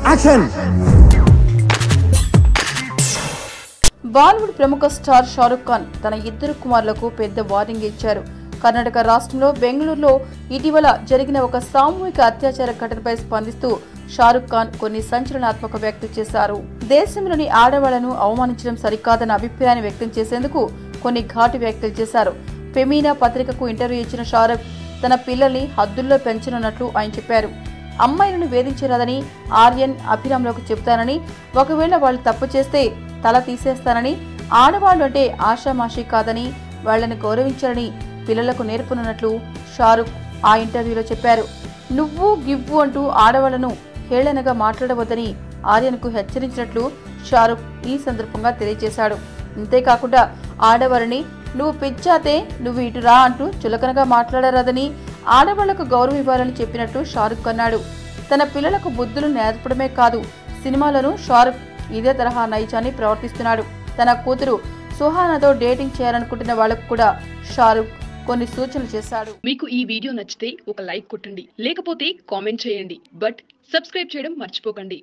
Action. Bollywood ప్రముఖ star Shahrukh Khan తన ఇద్దరు కుమారులకు పెద్ద వార్నింగ్ ఇచ్చారు. కర్ణాటక రాష్ట్రంలో బెంగళూరులో ఇటీవల జరిగిన ఒక సామూహిక అత్యాచార ఘటనపై స్పందిస్తూ షారుఖ్ ఖాన్ కొన్ని సంచలనాత్మక వ్యాఖ్యలు చేశారు. దేశంలోని ఆడవాళ్లను అవమానించడం సరికాదన్న అభిప్రాయాన్ని వ్యక్తం చేసేందుకు కొన్ని ఘాటు వ్యాఖ్యలు చేశారు. ఫెమీనా పత్రికకు ఇంటర్వ్యూ ఇచ్చిన షారుఖ్ తన పిల్లల్ని హద్దుల్లో పెంచనున్నట్లు ఆయన చెప్పారు. అమ్మాయిలను వేధించరాదని ఆర్యన్ అభిరామ్లకు చెబుతానని, ఒకవేళ వాళ్ళు తప్పు చేస్తే తల తీసేస్తానని, ఆడవాళ్లు అంటే ఆషామాషి కాదని, వాళ్లను గౌరవించాలని పిల్లలకు నేర్పనున్నట్లు షారుఖ్ ఆ ఇంటర్వ్యూలో చెప్పారు. నువ్వు గివ్వు అంటూ ఆడవాళ్లను హేళనగా మాట్లాడవద్దని ఆర్యన్కు హెచ్చరించినట్లు షారుఖ్ ఈ సందర్భంగా తెలియజేశాడు. అంతేకాకుండా ఆడవారిని నువ్వు పిచ్చాతే నువ్వు ఇటురా అంటూ చులకనగా మాట్లాడరాదని, ఆడవాళ్లకు గౌరవం ఇవ్వాలని చెప్పినట్టు షారుఖ్ అన్నాడు. తన పిల్లలకు బుద్ధులు నేర్పడమే కాదు, సినిమాలను షారుఖ్ ఇదే తరహా నైజాన్ని ప్రవర్తిస్తున్నాడు. తన కూతురు సుహానాతో డేటింగ్ చేయాలనుకుంటున్న వాళ్లకు కూడా షారుఖ్ కొన్ని సూచనలు చేశాడు. మీకు ఈ వీడియో నచ్చితే ఒక లైక్ కొట్టండి, లేకపోతే కామెంట్ చేయండి, బట్ సబ్స్క్రైబ్ చేయడం మర్చిపోకండి.